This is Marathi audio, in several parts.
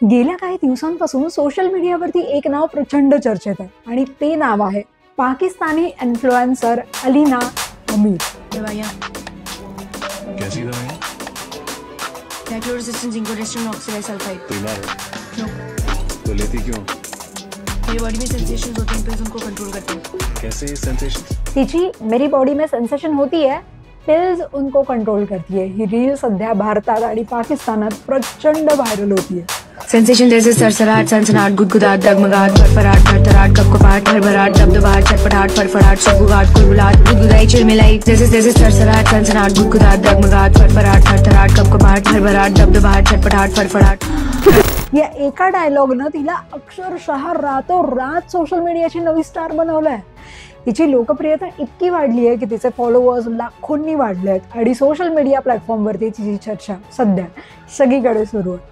गेल्या काही दिवसांपासून सोशल मीडियावरती एक नाव प्रचंड चर्चेत आहे आणि ते नाव आहे पाकिस्तानी इन्फ्लुएंसर अलीना अमीर। दवाइयाँ कैसी दवाई? डाइक्लोरोसिस्टिन जिंकोडेस्टिन ऑक्सीडाइज सल्फाइड। बीमार है? नो। तो लेती क्यों? मेरी बॉडी में सेंसेशंस होते हैं पिल्स उनको कंट्रोल करते हैं। कैसे ये सेंसेशन? तिची मेरी बॉडी में सेन्सेशन होती है, पिल्स उनको कंट्रोल करती है। ही रील सध्या भारतात आणि पाकिस्तानात प्रचंड व्हायरल होती है। सेंसेशन जैसे सरसराहट, सनसनाहट, गुदगुदाहट, डगमगाहट, फरफराहट, थरथराहट, कपकपाहट, हड़बड़ाहट, दबदबाहट, छटपटाहट, फड़फड़ाहट, सुगबुगाहट, कुलबुलाहट, गुदगुदाई, चिलमिलाई। जैसे जैसे सरसराहट, सनसनाहट, गुदगुदाहट, डगमगाहट, फरफराहट, थरथराहट, कपकपाहट, हड़बड़ाहट, दबदबाहट, छटपटाहट, फड़फड़ाहट। या एका डायलॉगनं तिला अक्षरशः रातोरात सोशल मीडियाची नवी स्टार बनवलंय। तिची लोकप्रियता इतकी वाढली आहे की तिचे फॉलोअर्स लाखोंनी वाढले आहेत आणि सोशल मीडिया प्लॅटफॉर्मवरती तिची चर्चा सध्या सगळीकडे सुरू आहे।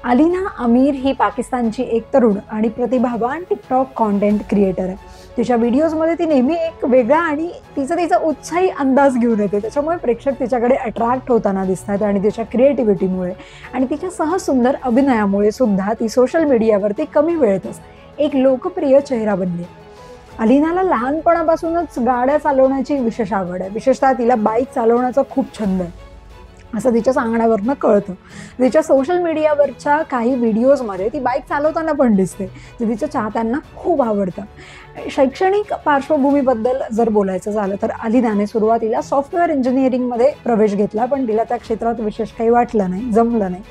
अलीना अमीर ही पाकिस्तानची एक तरुण आणि प्रतिभावान टिकटॉक कॉन्टेंट क्रिएटर आहे। तिच्या व्हिडिओजमध्ये ती नेहमी एक वेगळा आणि तिचा उत्साही अंदाज घेऊन येते, त्याच्यामुळे प्रेक्षक तिच्याकडे अट्रॅक्ट होताना दिसतात आणि तिच्या क्रिएटिव्हिटीमुळे आणि तिच्या सहज सुंदर अभिनयामुळे सुद्धा ती सोशल मीडियावरती कमी वेळेतच एक लोकप्रिय चेहरा बनली। अलीनाला लहानपणापासूनच गाड्या चालवण्याची विशेष आवड आहे। विशेषतः तिला बाईक चालवण्याचा खूप छंद आहे असं तिच्या सांगण्यावरनं कळतं। तिच्या सोशल मीडियावरच्या काही व्हिडिओजमध्ये ती बाईक चालवताना पण दिसते, जे तिच्या चाहत्यांना खूप आवडतं। शैक्षणिक पार्श्वभूमीबद्दल जर बोलायचं झालं तर अलीनाने सुरुवातीला सॉफ्टवेअर इंजिनिअरिंगमध्ये प्रवेश घेतला, पण तिला त्या क्षेत्रात विशेष काही वाटलं नाही, जमलं नाही,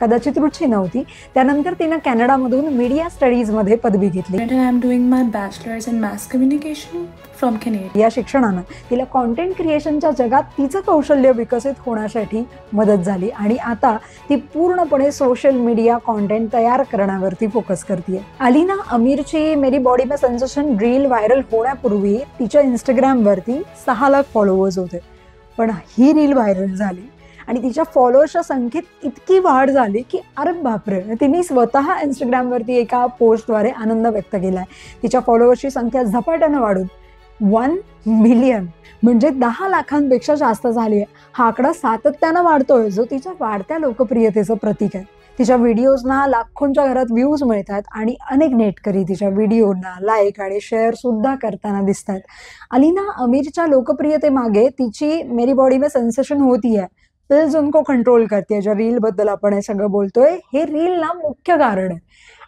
कदाचित रुची नव्हती। त्यानंतर तिनं कॅनडामधून मीडिया स्टडीजमध्ये पदवी घेतली। I am doing my bachelor's in mass communication from Canada. या शिक्षणानं तिला कॉन्टेंट क्रिएशनच्या जगात तिचं कौशल्य विकसित होण्यासाठी मदत झाली आणि आता ती पूर्णपणे सोशल मीडिया कॉन्टेंट तयार करण्यावरती फोकस करते। अलीना अमीरची मेरी बॉडी में सेन्सेशन रील व्हायरल होण्यापूर्वी तिच्या इंस्टाग्रामवरती 6 लाख फॉलोअर्स होते, पण ही रील व्हायरल झाली आणि तिच्या फॉलोअर्सच्या संख्येत इतकी वाढ झाली की अरे बापरे, तिने स्वतः इंस्टाग्रामवरती एका पोस्टद्वारे आनंद व्यक्त केलाय। तिच्या फॉलोअर्सची संख्या झपाट्यानं वाढून 1 मिलियन म्हणजे 10 लाखांपेक्षा जास्त झाली आहे। हा आकडा सातत्यानं वाढतोय, जो तिच्या वाढत्या लोकप्रियतेचं प्रतीक आहे। तिच्या व्हिडिओजना लाखोंच्या घरात व्ह्यूज मिळतात आणि अनेक नेटकरी तिच्या व्हिडिओना लाईक आणि शेअर सुद्धा करताना दिसतात। अलीना अमीरच्या लोकप्रियतेमागे तिची मेरी बॉडी में सेन्सेशन होती है, पिल्स उनको कंट्रोल करते है, ज्या रील बद्दल आपण हे सगळं बोलतोय, हे रील ना मुख्य कारण आहे।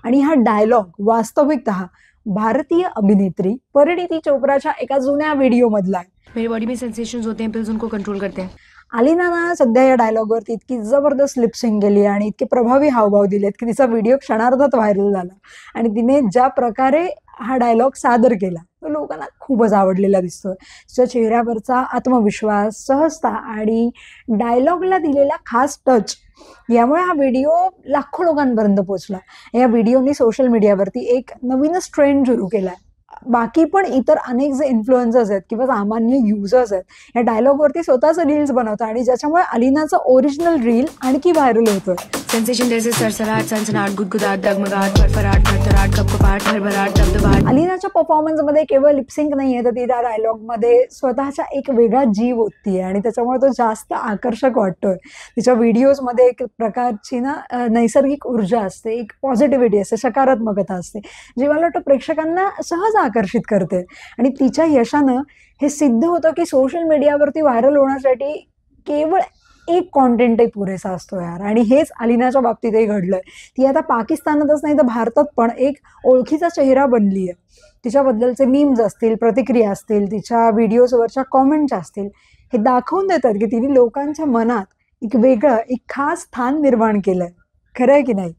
आणि हा डायलॉग वास्तविकतः भारतीय अभिनेत्री परिणीती चोप्राच्या एका जुन्या व्हिडिओ मधला आहे। मेरी बॉडी में सेंसेशंस होते हैं पिल्स उनको कंट्रोल करते हैं। अलीना सध्या या डायलॉगवरती इतकी जबरदस्त लिपसिंग केली आणि इतके प्रभावी हावभाव दिलेत की तिचा व्हिडिओ क्षणार्धात व्हायरल झाला आणि तिने ज्या प्रकारे हा डायलॉग सादर केला तो लोकांना खूपच आवडलेला दिसतोय। तिच्या चेहऱ्यावरचा आत्मविश्वास, सहजता आणि डायलॉगला दिलेला खास टच यामुळे हा व्हिडिओ लाखो लोकांपर्यंत पोहोचला। या व्हिडिओनी सोशल मीडियावरती एक नवीनच ट्रेंड सुरू केलाय। बाकी पण इतर अनेक जे इन्फ्लुएन्सर्स आहेत किंवा सामान्य युजर्स आहेत या डायलॉगवरती स्वतःच रील्स बनवतात आणि ज्याच्यामुळे अलीनाचा ओरिजिनल रील आणखी व्हायरल होतोय। सेंसेशन जैसे सरसराहट, सनसनाहट, गुदगुदाहट, डगमगाहट, फरफराहट, थरथराहट, कपकपाहट, हड़बड़ाहट, दबदबाहट। अलीनाच्या परफॉर्मन्समध्ये केवळ लिपसिंग नाहीये, तर ती त्या डायलॉगमध्ये स्वतःचा एक वेगळा जीव ओततीये आणि त्याच्यामुळे तो जास्त आकर्षक वाटतोय। तिच्या व्हिडिओजमध्ये एक प्रकारची ना नैसर्गिक ऊर्जा असते, एक पॉझिटिव्हिटी असते, सकारात्मकता असते, जी मला वाटतं प्रेक्षकांना सहज आकर्षित करते। आणि तिच्या यशानं हे सिद्ध होतं की सोशल मीडियावरती व्हायरल होण्यासाठी केवळ एक कॉन्टेंटही पुरेसा असतो यार, आणि हेच अलीनाच्या बाबतीतही घडलंय। ती आता पाकिस्तानातच नाही तर भारतात पण एक ओळखीचा चेहरा बनली आहे। तिच्याबद्दलचे मीम्स असतील, प्रतिक्रिया असतील, तिच्या व्हिडिओजवरच्या कॉमेंट्स असतील, हे दाखवून देतात की तिने लोकांच्या मनात एक वेगळं, एक खास स्थान निर्माण केलंय। खरं आहे की नाही?